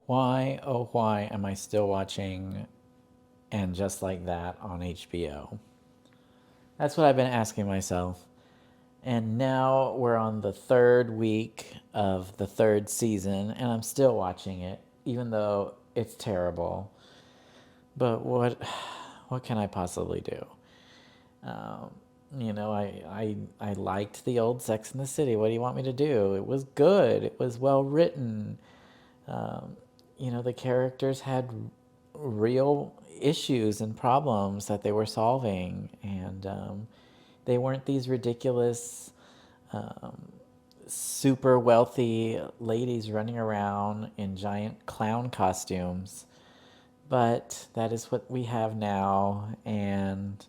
Why, oh, why am I still watching And Just Like That on HBO? That's what I've been asking myself. And now we're on the third week of the third season, and I'm still watching it, even though it's terrible. But what can I possibly do? Um, I liked the old Sex in the City. What do you want me to do? It was good. It was well written. Um, the characters had real issues and problems that they were solving, and they weren't these ridiculous, um, super wealthy ladies running around in giant clown costumes. But that is what we have now, and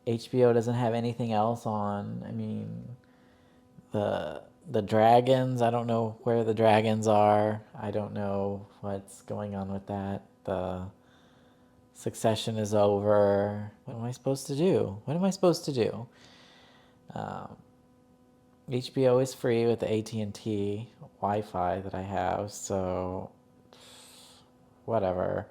HBO doesn't have anything else on. I mean, the dragons, I don't know where the dragons are. I don't know what's going on with that. The Succession is over. What am I supposed to do? What am I supposed to do? Um, HBO is free with the AT&T Wi-Fi that I have, so whatever.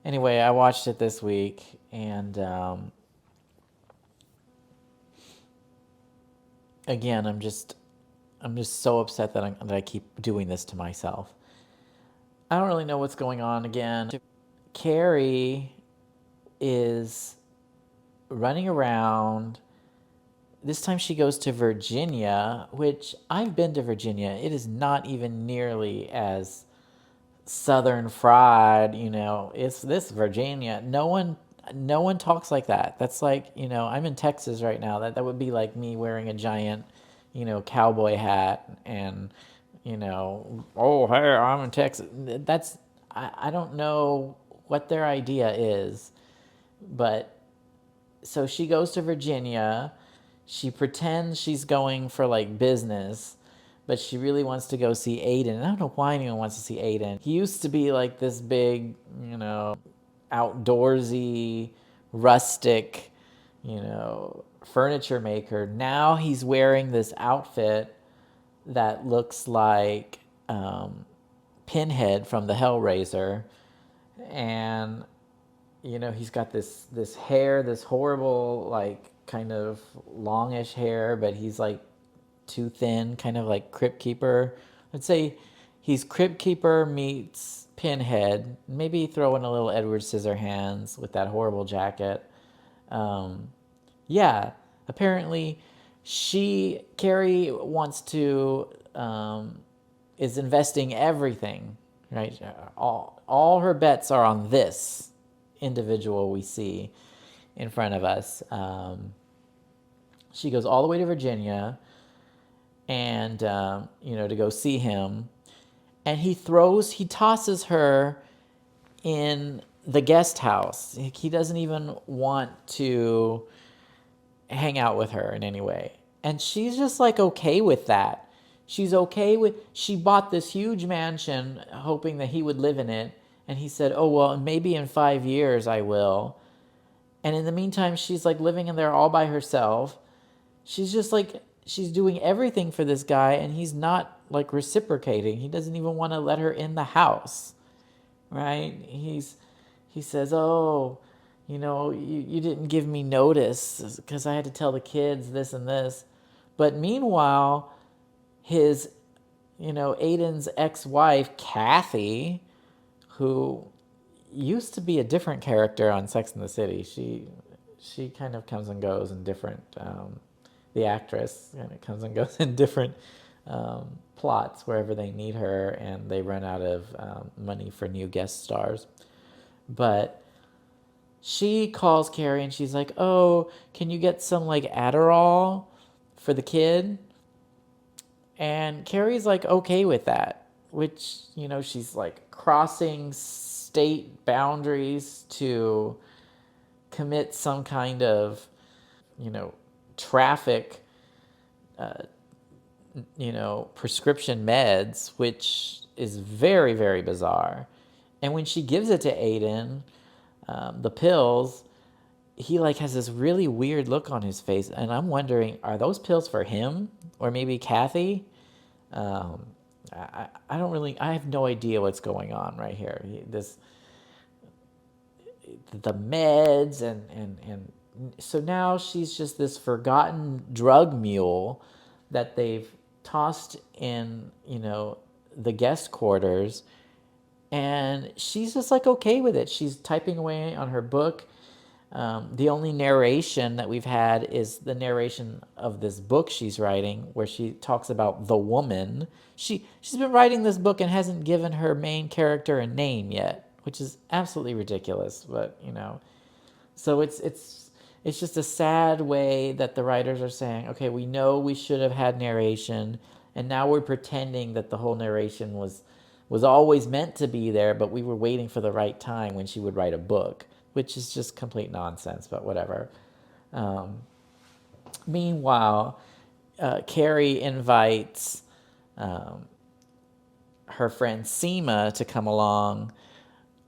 Anyway, I watched it this week, and again, I'm just so upset that I keep doing this to myself. I don't really know what's going on again. Carrie is running around. This time she goes to Virginia, which I've been to Virginia. It is not even nearly as southern fried, It's this Virginia. No one talks like that. That's like, I'm in Texas right now. That would be like me wearing a giant, cowboy hat and, oh, hey, I'm in Texas. I don't know what their idea is, but so she goes to Virginia. She pretends she's going for like business, but she really wants to go see Aiden. And I don't know why anyone wants to see Aiden. He used to be like this big, outdoorsy, rustic, furniture maker. Now he's wearing this outfit that looks like Pinhead from the Hellraiser, and he's got this hair, this horrible like kind of longish hair, but he's like too thin, kind of like Crypt Keeper. I'd say he's Crypt Keeper meets Pinhead. Maybe throw in a little Edward Scissorhands with that horrible jacket. Um, yeah, apparently Carrie wants to, is investing everything, right? All her bets are on this individual we see in front of us. She goes all the way to Virginia and, to go see him. And he tosses her in the guest house. He doesn't even want to hang out with her in any way. And she's just like okay with that. She bought this huge mansion hoping that he would live in it. And he said, oh, well, maybe in 5 years I will. And in the meantime, she's like living in there all by herself. She's just like, she's doing everything for this guy, and he's not like reciprocating. He doesn't even want to let her in the house, right? He says, oh, you didn't give me notice because I had to tell the kids this and this. But meanwhile, his, Aiden's ex-wife, Kathy, who used to be a different character on Sex and the City. She kind of comes and goes in different, the actress kind of comes and goes in different plots wherever they need her, and they run out of money for new guest stars. But she calls Carrie and she's like, oh, can you get some like Adderall for the kid? And Carrie's like okay with that, which, she's like crossing state boundaries to commit some kind of, traffic, prescription meds, which is very, very bizarre. And when she gives it to Aiden, the pills, he like has this really weird look on his face, and I'm wondering, are those pills for him or maybe Kathy? I don't really, I have no idea what's going on right here. The meds and so now she's just this forgotten drug mule that they've tossed in, the guest quarters, and she's just like okay with it. She's typing away on her book. The only narration that we've had is the narration of this book she's writing, where she talks about the woman. She's been writing this book and hasn't given her main character a name yet, which is absolutely ridiculous. But so it's just a sad way that the writers are saying, okay, we know we should have had narration, and now we're pretending that the whole narration was always meant to be there, but we were waiting for the right time when she would write a book, which is just complete nonsense, but whatever. Meanwhile, Carrie invites her friend Seema to come along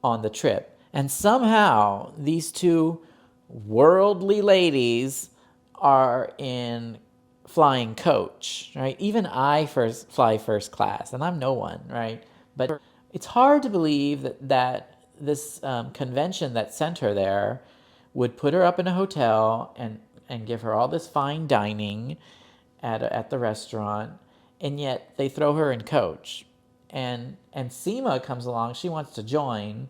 on the trip. And somehow these two worldly ladies are in flying coach, right? Even I first fly first class, and I'm no one, right? But it's hard to believe that this convention that sent her there would put her up in a hotel and give her all this fine dining at the restaurant, and yet they throw her in coach. And Seema comes along, she wants to join,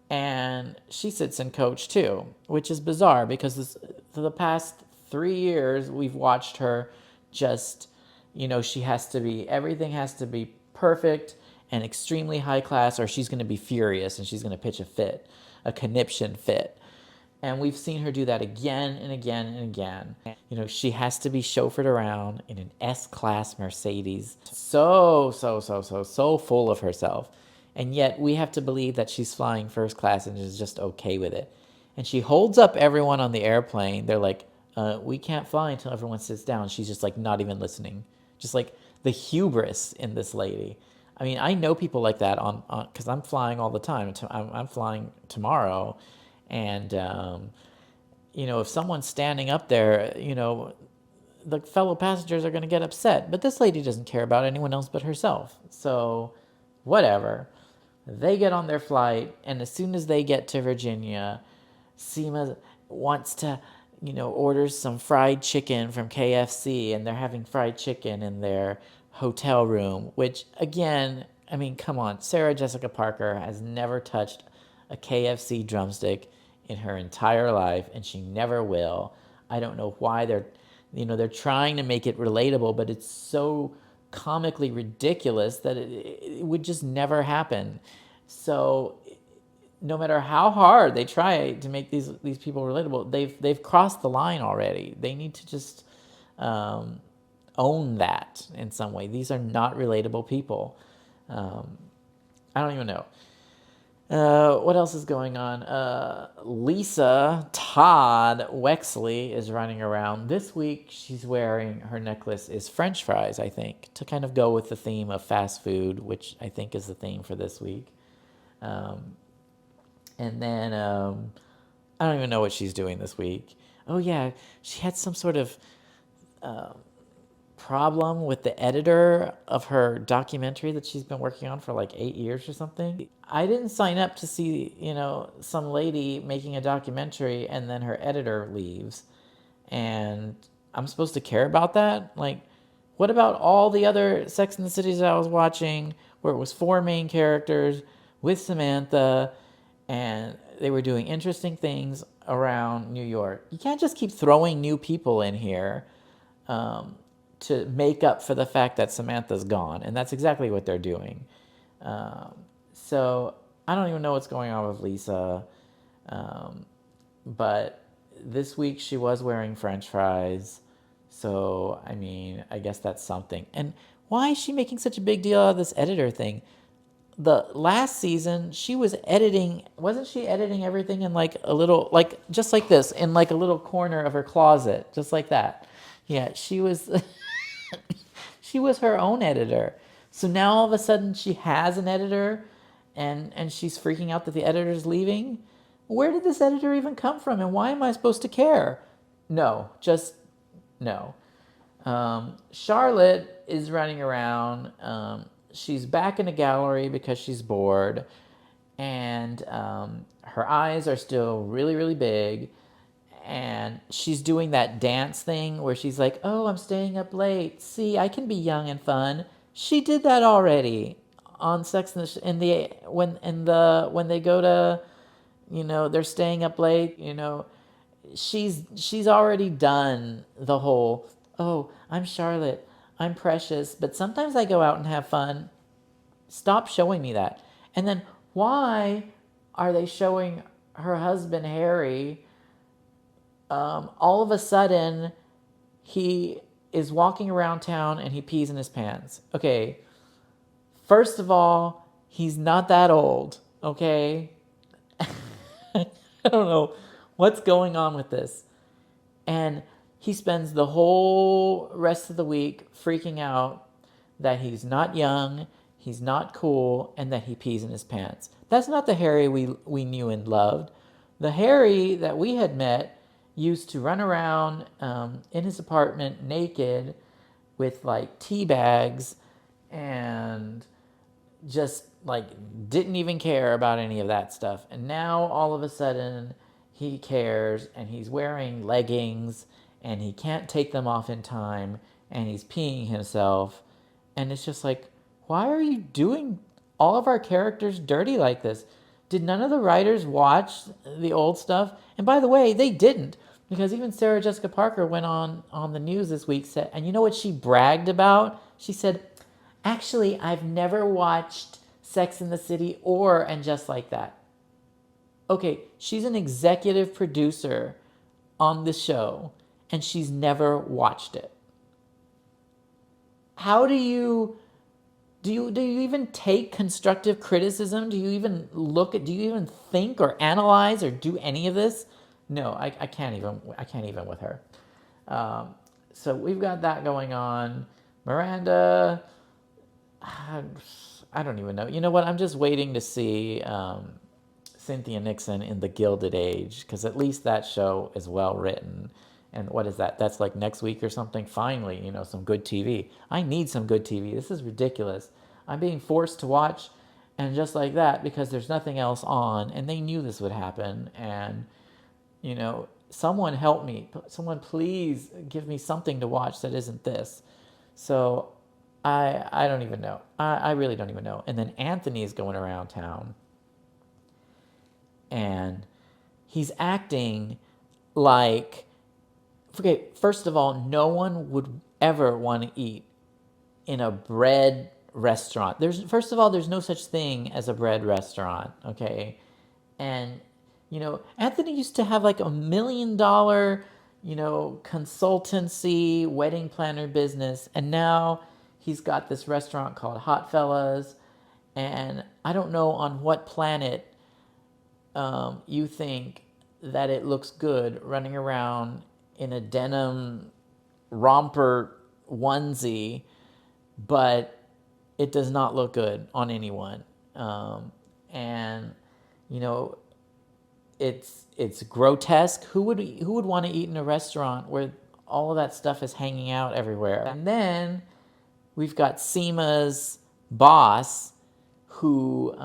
and she sits in coach too, which is bizarre because for the past 3 years we've watched her just, she has to be, everything has to be perfect and extremely high class, or she's going to be furious and she's going to pitch a fit, a conniption fit. And we've seen her do that again and again and again. She has to be chauffeured around in an S-Class Mercedes. So full of herself. And yet we have to believe that she's flying first class and is just okay with it. And she holds up everyone on the airplane. They're like, we can't fly until everyone sits down. She's just like not even listening. Just like the hubris in this lady. I mean, I know people like that on because I'm flying all the time. I'm flying tomorrow. And, if someone's standing up there, the fellow passengers are going to get upset. But this lady doesn't care about anyone else but herself. So, whatever. They get on their flight, and as soon as they get to Virginia, Seema wants to, orders some fried chicken from KFC, and they're having fried chicken in their hotel room, which, again, I mean, come on. Sarah Jessica Parker has never touched a KFC drumstick in her entire life, and she never will. I don't know why they're trying to make it relatable, but it's so comically ridiculous that it would just never happen. So no matter how hard they try to make these people relatable, they've crossed the line already. They need to just own that in some way. These are not relatable people. I don't even know. What else is going on? Lisa Todd Wexley is running around. This week, she's wearing, her necklace is French fries, I think, to kind of go with the theme of fast food, which I think is the theme for this week. And then, I don't even know what she's doing this week. Oh, yeah, she had some sort of problem with the editor of her documentary that she's been working on for like 8 years or something. I didn't sign up to see, some lady making a documentary and then her editor leaves. And I'm supposed to care about that? Like, what about all the other Sex and the Cities that I was watching where it was 4 main characters with Samantha and they were doing interesting things around New York? You can't just keep throwing new people in here to make up for the fact that Samantha's gone. And that's exactly what they're doing. So I don't even know what's going on with Lisa. But this week she was wearing French fries. So, I mean, I guess that's something. And why is she making such a big deal out of this editor thing? The last season, she was editing, wasn't she editing everything in like a little, like just like this, in like a little corner of her closet, just like that? Yeah, she was, she was her own editor. So now all of a sudden she has an editor and she's freaking out that the editor's leaving. Where did this editor even come from, and why am I supposed to care? No, just no. Charlotte is running around she's back in a gallery because she's bored, and her eyes are still really, really big. And she's doing that dance thing where she's like, "Oh, I'm staying up late. See, I can be young and fun." She did that already on Sex in the when they go to, they're staying up late. She's already done the whole, "Oh, I'm Charlotte. I'm precious, but sometimes I go out and have fun." Stop showing me that. And then why are they showing her husband Harry? All of a sudden, he is walking around town and he pees in his pants. Okay, first of all, he's not that old. Okay, I don't know what's going on with this. And he spends the whole rest of the week freaking out that he's not young, he's not cool, and that he pees in his pants. That's not the Harry we knew and loved. The Harry that we had met used to run around in his apartment naked with like tea bags and just like didn't even care about any of that stuff. And now all of a sudden he cares, and he's wearing leggings and he can't take them off in time, and he's peeing himself. And it's just like, why are you doing all of our characters dirty like this? Did none of the writers watch the old stuff? And by the way, they didn't, because even Sarah Jessica Parker went on the news this week, said, and you know what she bragged about? She said, "Actually, I've never watched Sex in the City or And Just Like That." Okay, she's an executive producer on the show, and she's never watched it. How do you even take constructive criticism? Do you even do you even think or analyze or do any of this? No, I can't even with her. Um, so we've got that going on. Miranda, I don't even know. You know what? I'm just waiting to see Cynthia Nixon in The Gilded Age, because at least that show is well written. And what is that? That's like next week or something. Finally, some good TV. I need some good TV. This is ridiculous. I'm being forced to watch And Just Like That because there's nothing else on, and they knew this would happen. And someone help me. Someone please give me something to watch that isn't this. So I don't even know. I really don't even know. And then Anthony's going around town, and he's acting like, okay, first of all, no one would ever want to eat in a bread restaurant. First of all, there's no such thing as a bread restaurant, okay? And Anthony used to have like $1 million, consultancy wedding planner business, and now he's got this restaurant called Hot Fellas. And I don't know on what planet you think that it looks good running around in a denim romper onesie, but it does not look good on anyone. And you know, it's grotesque. Who would want to eat in a restaurant where all of that stuff is hanging out everywhere? And then we've got Seema's boss, who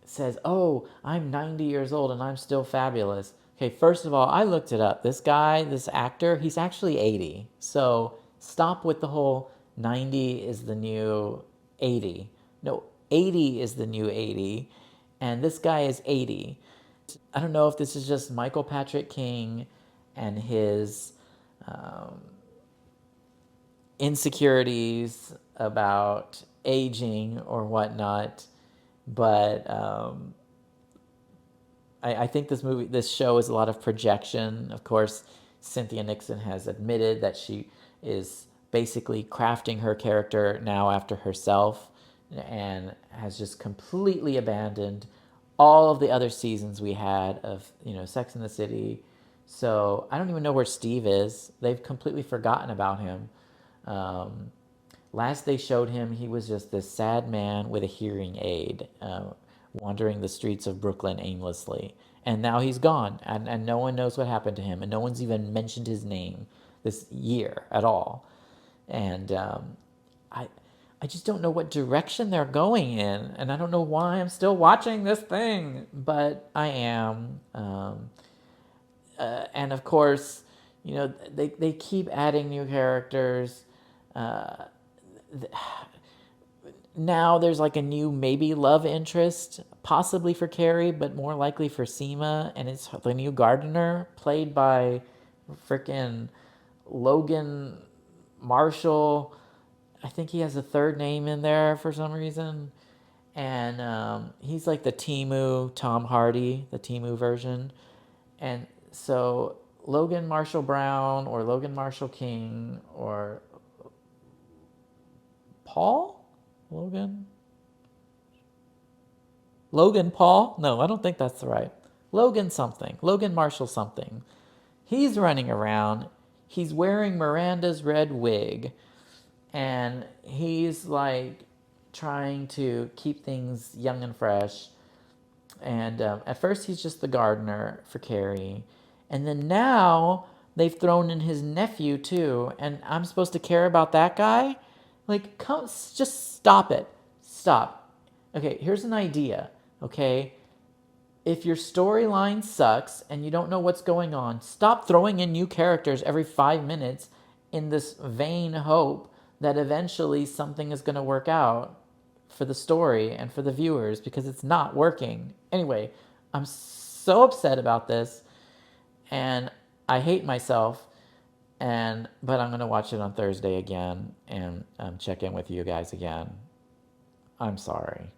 says, "Oh, I'm 90 years old and I'm still fabulous." Okay, first of all, I looked it up. This guy, this actor, he's actually 80. So stop with the whole 90 is the new 80. No, 80 is the new 80, and this guy is 80. I don't know if this is just Michael Patrick King and his insecurities about aging or whatnot, but I think this show is a lot of projection. Of course, Cynthia Nixon has admitted that she is basically crafting her character now after herself, and has just completely abandoned all of the other seasons we had of Sex in the City. So I don't even know where Steve is. They've completely forgotten about him. Last they showed him, he was just this sad man with a hearing aid, wandering the streets of Brooklyn aimlessly. And now he's gone, and no one knows what happened to him, and no one's even mentioned his name this year at all. And I I just don't know what direction they're going in, and I don't know why I'm still watching this thing, but I am. And of course, they keep adding new characters. Now there's like a new maybe love interest, possibly for Carrie, but more likely for Seema, and it's the new gardener played by freaking Logan Marshall. I think he has a third name in there for some reason. And he's like the Timu Tom Hardy, the Timu version. And so Logan Marshall Brown or Logan Marshall King or Paul? Logan? Logan Paul? No, I don't think that's right. Logan something. Logan Marshall something. He's running around. He's wearing Miranda's red wig. And he's like trying to keep things young and fresh. And at first, he's just the gardener for Carrie. And then now they've thrown in his nephew too. And I'm supposed to care about that guy? Like, come, just stop it. Stop. Okay, here's an idea. Okay, if your storyline sucks and you don't know what's going on, stop throwing in new characters every 5 minutes in this vain hope that eventually something is going to work out for the story and for the viewers, because it's not working. Anyway, I'm so upset about this and I hate myself, but I'm going to watch it on Thursday again and check in with you guys again. I'm sorry.